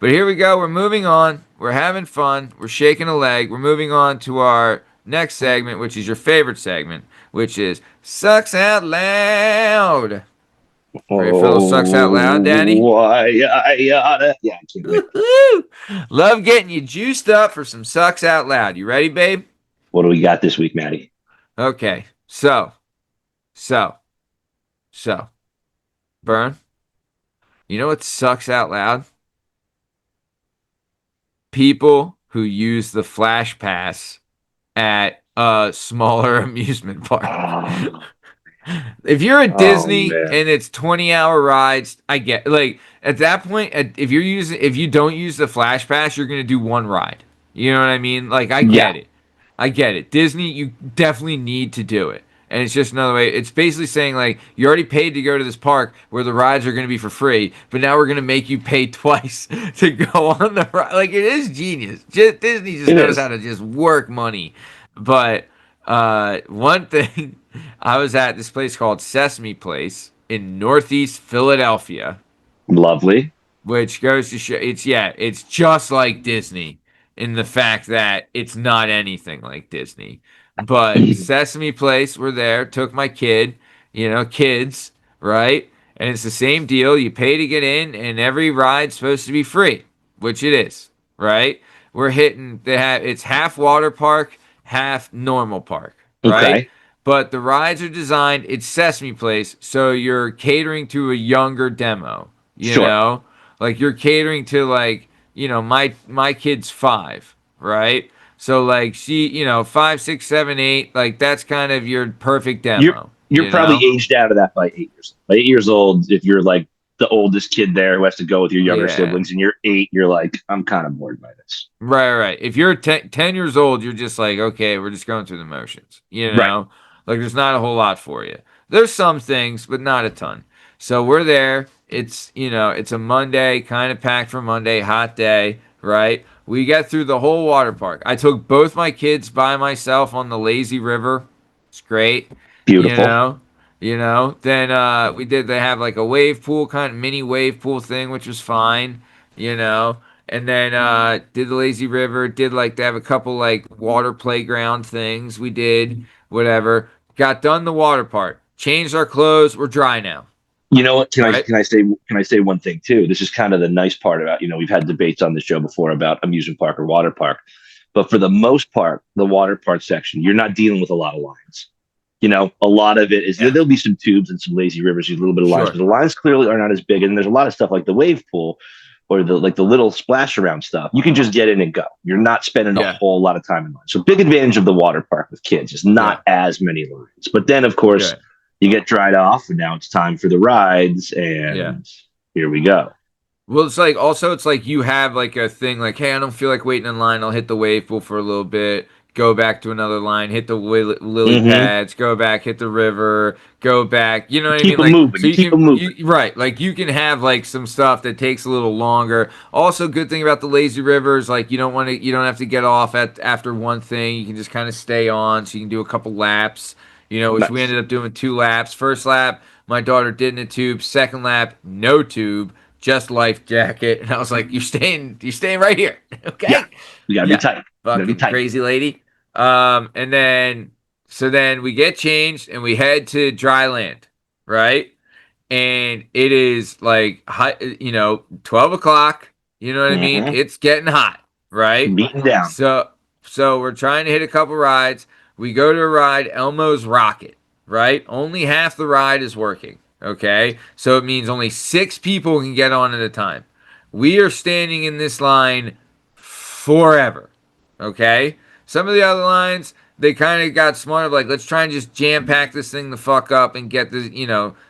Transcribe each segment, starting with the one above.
But here we go. We're moving on. We're having fun. We're shaking a leg. We're moving on to our next segment, which is your favorite segment, which is Sucks Out Loud. Ready for a little Sucks Out Loud, Danny? Oh, I oughta. Yeah, I can't wait. Woo-hoo! Love getting you juiced up for some Sucks Out Loud. You ready, babe? What do we got this week, Maddie? Okay. So, so, Burn, you know what sucks out loud? People who use the Flash Pass at a smaller amusement park. Oh, If you're at oh Disney man. and it's 20-hour rides, I get like at that point, if you don't use the Flash Pass, you're gonna do one ride. You know what I mean? Like I Yeah. get it. I get it. Disney, you definitely need to do it. And it's just another way. It's basically saying like you already paid to go to this park where the rides are going to be for free, but now we're going to make you pay twice to go on the ride. Like it is genius. Disney just It knows how is. to just work money. But one thing, I was at this place called Sesame Place in Northeast Philadelphia, Lovely. which goes to show it's just like Disney in the fact that it's not anything like Disney. But Sesame Place, we're there, took my kid, kids, right? And it's the same deal. You pay to get in, and every ride's supposed to be free, which it is, right? We're hitting it's half water park, half normal park, right? Okay. But the rides are designed, it's Sesame Place, so you're catering to a younger demo, you Sure. know? Like you're catering to like, my kid's 5, right? So like she, 5, 6, 7, 8, like that's kind of your perfect You're demo, you're probably aged out of that by 8 years. By 8 years old, if you're like the oldest kid there who has to go with your younger Yeah. siblings, and you're 8, you're like, I'm kind of bored by this. Right. If you're 10 years old, you're just like, okay, we're just going through the motions, Right. Like there's not a whole lot for you. There's some things, but not a ton. So we're there. It's a Monday, kind of packed for Monday, hot day, right? We get through the whole water park. I took both my kids by myself on the lazy river. It's great, you Beautiful. know. Then they have like a wave pool, kind of mini wave pool thing, which was fine, you know. And then did the lazy river, did like they have a couple like water playground things we did, whatever. Got done the water part. Changed our clothes, we're dry now. You know what? Can I Right? can I say can I say one thing too? This is kind of the nice part about, we've had debates on the show before about amusement park or water park, but for the most part, the water park section, you're not dealing with a lot of lines. A lot of it is Yeah. there'll be some tubes and some lazy rivers, a little bit of lines, but Sure. the lines clearly are not as big. And there's a lot of stuff like the wave pool or the little splash around stuff. You can just get in and go. You're not spending a Yeah. whole lot of time in line. So big advantage of the water park with kids is Yeah. not as many lines. But then of course Good. you get dried off and now it's time for the rides Yeah. and here we go. Well, it's like you have like a thing like, hey, I don't feel like waiting in line. I'll hit the wave pool for a little bit, go back to another line, hit the lily Mm-hmm. pads, go back, hit the river, go back. You know You what I keep mean? them Like, moving. so You you keep can, them moving. right? Like you can have like some stuff that takes a little longer. Also, good thing about the lazy rivers, like you don't have to get off at after one thing. You can just kind of stay on, so you can do a couple laps. Which we Nice. ended up doing 2 laps. First lap, my daughter did in a tube. Second lap, no tube, just life jacket. And I was like, you're staying right here. Yeah. Okay. We gotta be Yeah. tight. We gotta be Fucking tight. crazy lady. And then so then we get changed and we head to dry land, right? And it is like 12 o'clock. You know what I mean? Mm-hmm. It's getting hot, right? Beaten down. So so we're trying to hit a couple rides. We go to a ride, Elmo's Rocket, right? Only half the ride is working. Okay. So it means only 6 people can get on at a time. We are standing in this line forever. Okay. Some of the other lines, they kind of got smart of like, let's try and just jam pack this thing the fuck up and get this.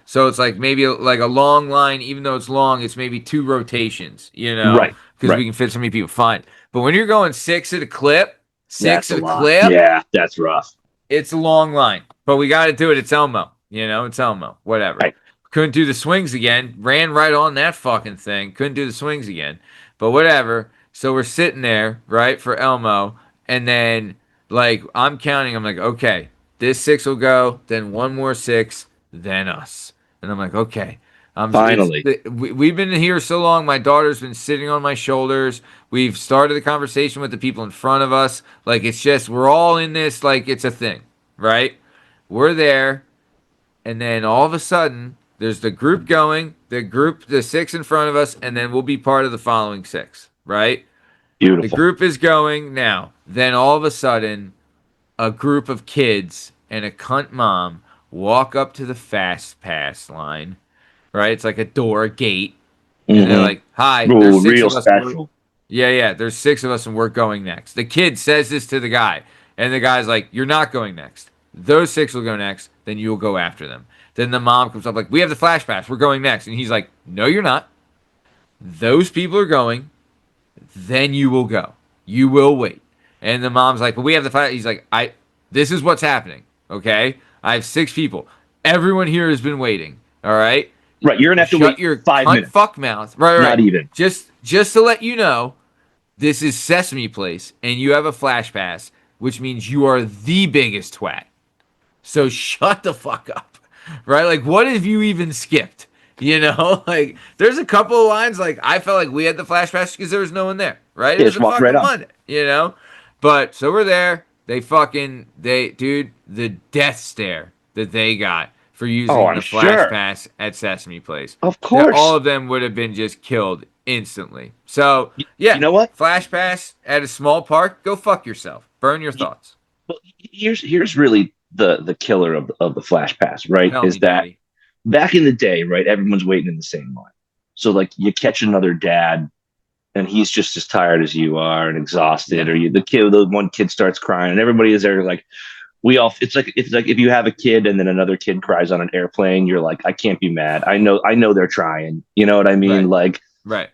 So it's like maybe like a long line, even though it's long, it's maybe 2 rotations, Right. because Right. we can fit so many people. Fine. But when you're going six at a clip, That's six a at a lot. clip, Yeah, that's rough. it's a long line. But we got to do it. It's Elmo. It's Elmo. Whatever. Right. Couldn't do the swings again. Ran right on that fucking thing. Couldn't do the swings again. But whatever. So we're sitting there, right, for Elmo. And then, like, I'm counting. I'm like, okay, this 6 will go. Then one more 6. Then us. And I'm like, okay. Finally. We've been here so long. My daughter's been sitting on my shoulders. We've started the conversation with the people in front of us. Like it's just we're all in this. Like it's a thing, right? We're there, and then all of a sudden, there's the group going, the six in front of us, and then we'll be part of the following six, right? The Beautiful. group is going now. Then all of a sudden, a group of kids and a cunt mom walk up to the fast pass line, right? It's like a door, a gate, and they're like, "Hi, there's Ooh, six real of us. special. Yeah, there's six of us, and we're going next." The kid says this to the guy, and the guy's like, "You're not going next. Those six will go next. Then you'll go after them." Then the mom comes up like, "We have the flash pass. We're going next," and he's like, "No, you're not. Those people are going. Then you will go. You will wait." And the mom's like, "But we have the flash." He's like, "I. This is what's happening. Okay, I have six people. Everyone here has been waiting. All right." Right. You're gonna have to Shut wait your 5 minutes. cunt fuck mouth. Right, Not right. even. Just to let you know, this is Sesame Place, and you have a flash pass, which means you are the biggest twat. So shut the fuck up. Right? Like, what have you even skipped? You know, like there's a couple of lines like I felt like we had the flash pass because there was no one there. Right? It Yeah, was just a walk right fucking on. Monday. You know, but so we're there. Dude, the death stare that they got for Oh, using I'm the flash sure. pass at Sesame Place. Of All course. of them would have been just killed instantly. So You yeah, know what? flash pass at a small park. Go fuck yourself. Burn your You, thoughts. well, here's really the killer of the flash pass, right? Tell Is me, that daddy. back in the day, right? Everyone's waiting in the same line. So like you catch another dad and he's just as tired as you are and exhausted, Yeah. or the one kid starts crying and everybody is there like we all it's like if you have a kid and then another kid cries on an airplane, you're like, I can't be mad. I know they're trying. You know what I mean? Right. Like Right.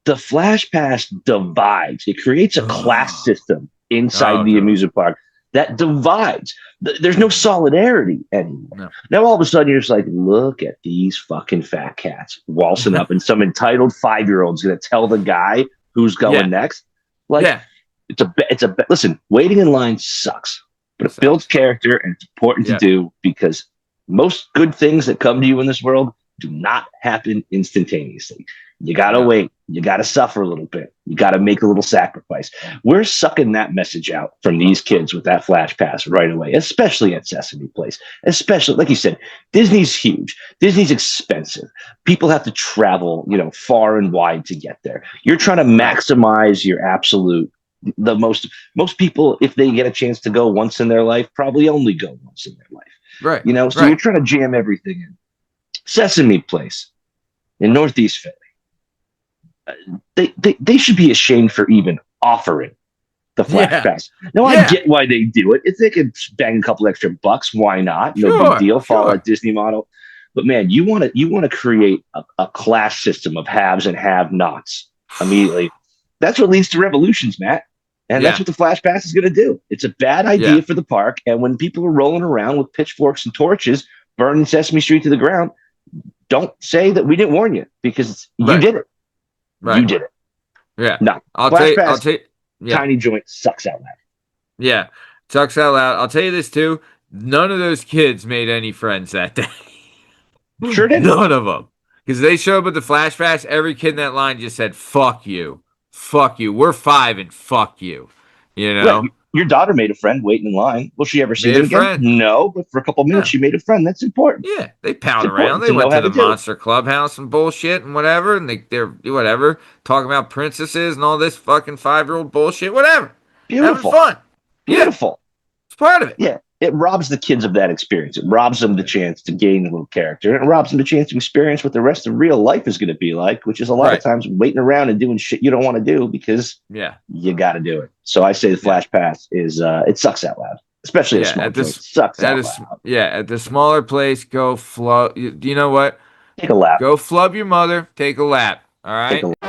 the flash pass divides. It creates a class Oh, system inside the totally. amusement park that divides. There's no solidarity anymore. No. Now all of a sudden you're just like, look at these fucking fat cats waltzing up, and some entitled 5-year-old's gonna tell the guy who's going Yeah. next. Like Yeah. it's a listen. Waiting in line sucks, but It it builds sucks. character and it's important to Yeah. do because most good things that come to you in this world do not happen instantaneously. You got to Yeah. wait. You got to suffer a little bit. You got to make a little sacrifice. We're sucking that message out from these kids with that flash pass right away, especially at Sesame Place. Especially, like you said, Disney's huge. Disney's expensive. People have to travel, far and wide to get there. You're trying to Right. maximize your absolute. The most people, if they get a chance to go once in their life, probably only go once in their life. Right. So you're Right. trying to jam everything in. Sesame Place in Northeast Philly, they should be ashamed for even offering the flash Yeah. pass. Now I Yeah. get why they do it. If they could bang a couple extra bucks, why not? No big Sure. deal. Follow that Sure. Disney model. But man, you want to create a class system of haves and have-nots immediately. That's what leads to revolutions, Matt. And that's Yeah. what the flash pass is going to do. It's a bad Yeah. idea for the park. And when people are rolling around with pitchforks and torches, burning Sesame Street to the ground, don't say that we didn't warn you because you Right. did it. You Right. did it. Yeah. No, I'll tell flash you. I'll pass, tell you. Yeah. tiny joint sucks out loud. Yeah. Sucks out loud. I'll tell you this too. None of those kids made any friends that day. Sure didn't. None of them. Because they showed up with the flash pass. Every kid in that line just said, "Fuck you. Fuck you. We're five and fuck you." You Right. know? Your daughter made a friend waiting in line. Will she ever see Made them a again? friend. No, but for a couple minutes, No. she made a friend. That's important. Yeah, they It's pound around. important They to know went how to to the do it. Monster Clubhouse and bullshit and whatever, and they're whatever talking about princesses and all this fucking 5-year-old bullshit, whatever. Having Beautiful. fun. Yeah, Beautiful. it's part of it. Yeah. It robs the kids of that experience. It robs them the chance to gain a little character. It robs them the chance to experience what the rest of real life is going to be like, which is a lot of Right. times waiting around and doing shit you don't want to do because Yeah, you got to do it. So I say the yeah, flash pass is it sucks out loud, especially a yeah. small At joint. this, Sucks out loud. at the smaller place, go flow. You know what? Take a lap. Go flub your mother. Take a lap. All Take right. a